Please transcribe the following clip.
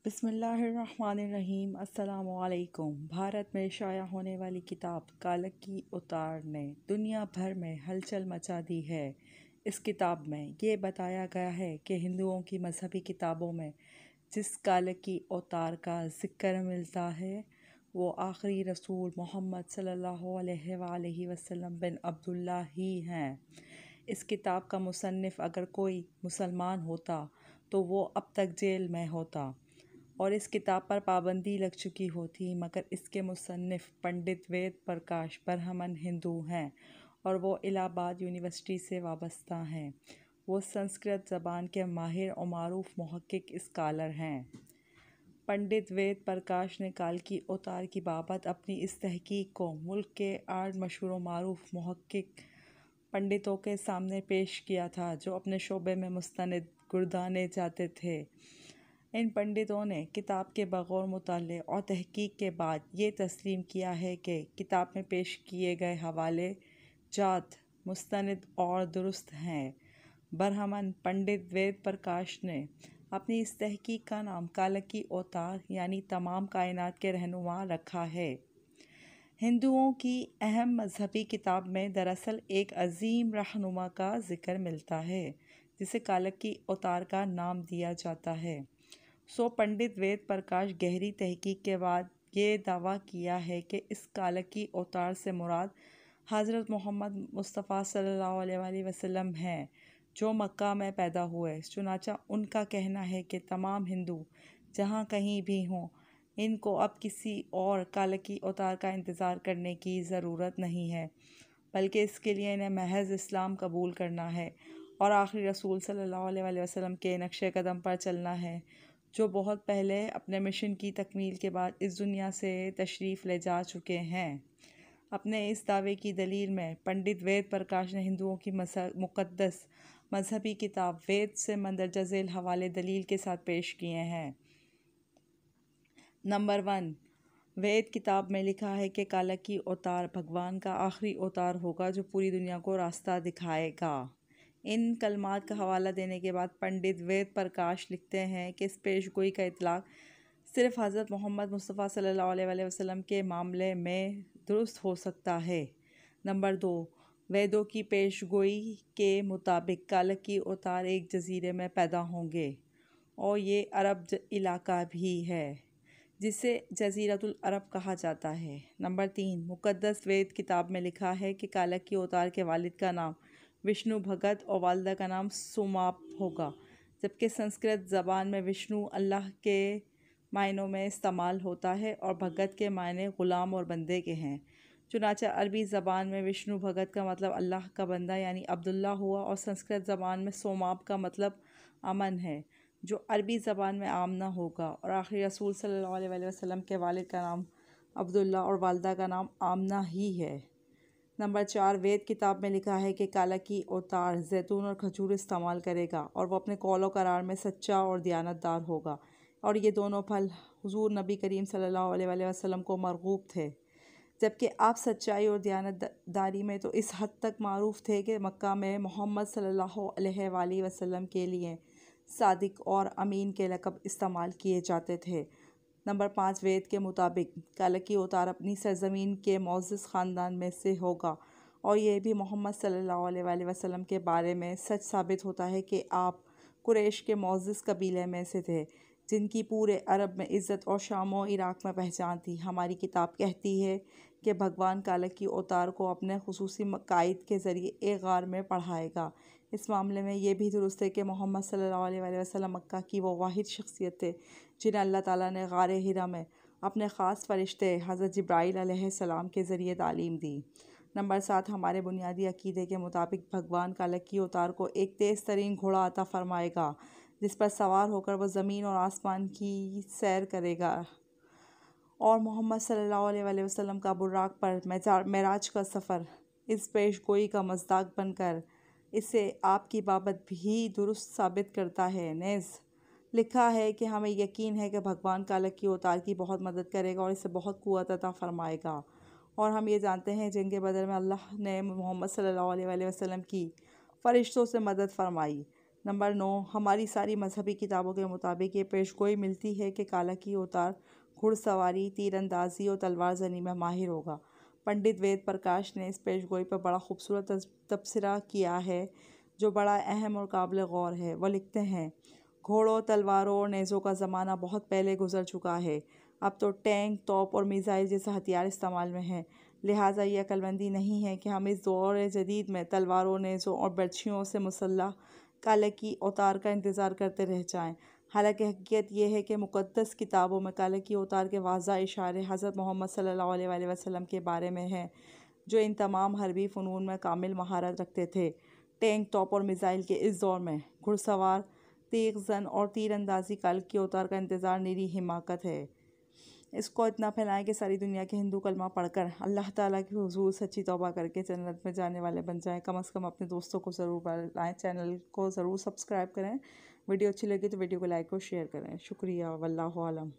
बिस्मिल्लाहिर्रहमानिर्रहीम। अस्सलामुअलैकुम। भारत में शाया होने वाली किताब कालक की उतार ने दुनिया भर में हलचल मचा दी है। इस किताब में ये बताया गया है कि हिंदुओं की मजहबी किताबों में जिस कालक की उतार का ज़िक्र मिलता है वो आखिरी रसूल मोहम्मद सल्लल्लाहु अलैहि वसल्लम बिन अब्दुल्ला ही हैं। इस किताब का मुसन्निफ़ अगर कोई मुसलमान होता तो वो अब तक जेल में होता और इस किताब पर पाबंदी लग चुकी होती, मगर इसके मुसन्निफ़ पंडित वेद प्रकाश ब्रह्मन हिंदू हैं और वो इलाहाबाद यूनिवर्सिटी से वाबस्ता हैं। वो संस्कृत ज़बान के माहिर और मारूफ मुहक्किक स्कॉलर हैं। पंडित वेद प्रकाश ने काल की उतार की बाबत अपनी इस तहकीक को मुल्क के 8 मशहूर और मारूफ मुहक्किक पंडितों के सामने पेश किया था, जो अपने शोबे में मुस्तनिद गुर्दाने जाते थे। इन पंडितों ने किताब के बगौर मुताले और तहकीक के बाद ये तस्लीम किया है कि किताब में पेश किए गए हवाले जात मुस्तनिद और दुरुस्त हैं। बरहमन पंडित वेद प्रकाश ने अपनी इस तहकीक का नाम कालक की औतार यानी तमाम कायनात के रहनुमा रखा है। हिंदुओं की अहम मजहबी किताब में दरअसल एक अजीम रहनुमा का जिक्र मिलता है जिसे कालक की औतार का नाम दिया जाता है। पंडित वेद प्रकाश गहरी तहकीक के बाद ये दावा किया है कि इस कालक की औतार से मुराद हज़रत मोहम्मद मुस्तफ़ा सल्लल्लाहु अलैहि वसल्लम हैं, जो मक्का में पैदा हुए। चुनाचा उनका कहना है कि तमाम हिंदू जहाँ कहीं भी हों, इनको अब किसी और कालक की औतार का इंतज़ार करने की ज़रूरत नहीं है, बल्कि इसके लिए इन्हें महज इस्लाम कबूल करना है और आखिरी रसूल सल्लल्लाहु अलैहि वसल्लम के नक्शे कदम पर चलना है, जो बहुत पहले अपने मिशन की तकमील के बाद इस दुनिया से तशरीफ़ ले जा चुके हैं। अपने इस दावे की दलील में पंडित वेद प्रकाश ने हिंदुओं की मुक़द्दस मजहबी किताब वेद से मंदरजा झेल हवाले दलील के साथ पेश किए हैं। नंबर 1, वेद किताब में लिखा है कि कालक की अवतार भगवान का आखिरी अवतार होगा जो पूरी दुनिया को रास्ता दिखाएगा। इन कलमात का हवाला देने के बाद पंडित वेद प्रकाश लिखते हैं कि इस पेशगोई का इतलाक़ सिर्फ़ हज़रत मोहम्मद मुस्तफ़ा सल्लल्लाहु अलैहि वसल्लम के मामले में दुरुस्त हो सकता है। नंबर 2, वेदों की पेशगोई के मुताबिक कालक की अवतार एक जजीरे में पैदा होंगे और ये अरब इलाका भी है जिसे जज़ीरतुल अरब कहा जाता है। नंबर 3, मुक़द्दस वेद किताब में लिखा है कि कालक की अवतार के वालिद का नाम विष्णु भगत और वालिदा का नाम सुमाप होगा, जबकि संस्कृत ज़बान में विष्णु अल्लाह के मायनों में इस्तेमाल होता है और भगत के मायने ग़ुलाम और बंदे के हैं। चुनांचे अरबी ज़बान में विष्णु भगत का मतलब अल्लाह का बंदा यानी अब्दुल्ला हुआ और संस्कृत ज़बान में सोमाप का मतलब अमन है, जो अरबी ज़बान में आमना होगा। और आखिरी रसूल सल्लल्लाहु अलैहि वसल्लम के वालिद का नाम अब्दुल्ला और वालिदा का नाम आमना ही है। नंबर 4, वेद किताब में लिखा है कि कालक की अवतार जैतून और खजूर इस्तेमाल करेगा और वो अपने कौल और करार में सच्चा और दियानतदार होगा, और ये दोनों फल हुजूर नबी करीम सल्लल्लाहु अलैहि वसल्लम को मरगूब थे, जबकि आप सच्चाई और दियानतदारी में तो इस हद तक मारूफ थे कि मक्का में मोहम्मद सल्लल्लाहु अलैहि वसल्लम के लिए सादिक और अमीन के लक़ब इस्तेमाल किए जाते थे। नंबर 5, वेद के मुताबिक कालक की अवतार अपनी सरज़मीन के मोअज़्ज़ज़ ख़ानदान में से होगा और यह भी मोहम्मद सल्लल्लाहु अलैहि वसल्लम के बारे में सच साबित होता है कि आप कुरैश के मोअज़्ज़ज़ कबीले में से थे, जिनकी पूरे अरब में इज़्ज़त और शाम और इराक़ में पहचान थी। हमारी किताब कहती है कि भगवान कालक की अवतार को अपने खुसूसी कायद के ज़रिए एक गार में पढ़ाएगा। इस मामले में ये भी दुरुस्त है कि मोहम्मद सल्लल्लाहु अलैहि वसल्लम मक्का की वो वाहिद शख्सियत थे जिन्हें अल्लाह ताला ने गार हिरा में अपने ख़ास फ़रिश्ते हज़रत जिब्राईल अलैहिस्सलाम के ज़रिए तालीम दी। नंबर 7, हमारे बुनियादी अक़ीदे के मुताबिक भगवान कालक की अवतार को एक तेज़ तरीन घोड़ा अता फ़रमाएगा, जिस पर सवार होकर वह ज़मीन और आसमान की सैर करेगा और मोहम्मद सल्लल्लाहु अलैहि वसल्लम का बुर्राक़ पर मेराज का सफ़र इस पेशगोई का मज़दाक बनकर इसे आपकी बाबत भी दुरुस्त साबित करता है। नेज़ लिखा है कि हमें यकीन है कि भगवान कालक की अवतार की बहुत मदद करेगा और इसे बहुत क़ुव्वत अता फ़रमाएगा, और हम ये जानते हैं जंग बदर में अल्लाह ने मोहम्मद सल्लल्लाहु अलैहि वसल्लम की फ़रिश्तों से मदद फ़रमाई। नंबर 9, हमारी सारी मजहबी किताबों के मुताबिक ये पेशगोई मिलती है कि कालकी अवतार घुड़सवारी, तीरंदाजी और तलवार जनी में माहिर होगा। पंडित वेद प्रकाश ने इस पेशगोई पर बड़ा खूबसूरत तबसरा किया है जो बड़ा अहम और काबिल गौर है। वह लिखते हैं, घोड़ों, तलवारों और नेज़ों का ज़माना बहुत पहले गुजर चुका है। अब तो टैंक, तोप और मिसाइल जैसे हथियार इस्तेमाल में हैं। लिहाजा ये अक्लमंदी नहीं है कि हम इस दौर जदीद में तलवारों, नेज़ों और बर्छियों से मुसल्लह कालकी अवतार का इंतज़ार करते रह जाएं। हालांकि हकीकत यह है कि मुक़द्दस किताबों में कालकी अवतार के वाज़ा इशारे हज़रत मोहम्मद सल्लल्लाहु अलैहि वसल्लम के बारे में हैं, जो इन तमाम हरबी फ़नून में कामिल महारत रखते थे। टैंक, तोप और मिसाइल के इस दौर में घुड़सवार, तेग जन और तीरंदाजी कालकी अवतार का इंतज़ार निरी हिमाकत है। इसको इतना फैलाएं कि सारी दुनिया के हिंदू कलमा पढ़कर अल्लाह ताला की हुजूर सच्ची तौबा करके जन्नत में जाने वाले बन जाएं। कम से कम अपने दोस्तों को ज़रूर बताएं, चैनल को ज़रूर सब्सक्राइब करें। वीडियो अच्छी लगी तो वीडियो को लाइक और शेयर करें। शुक्रिया, वल्लाहु आलम।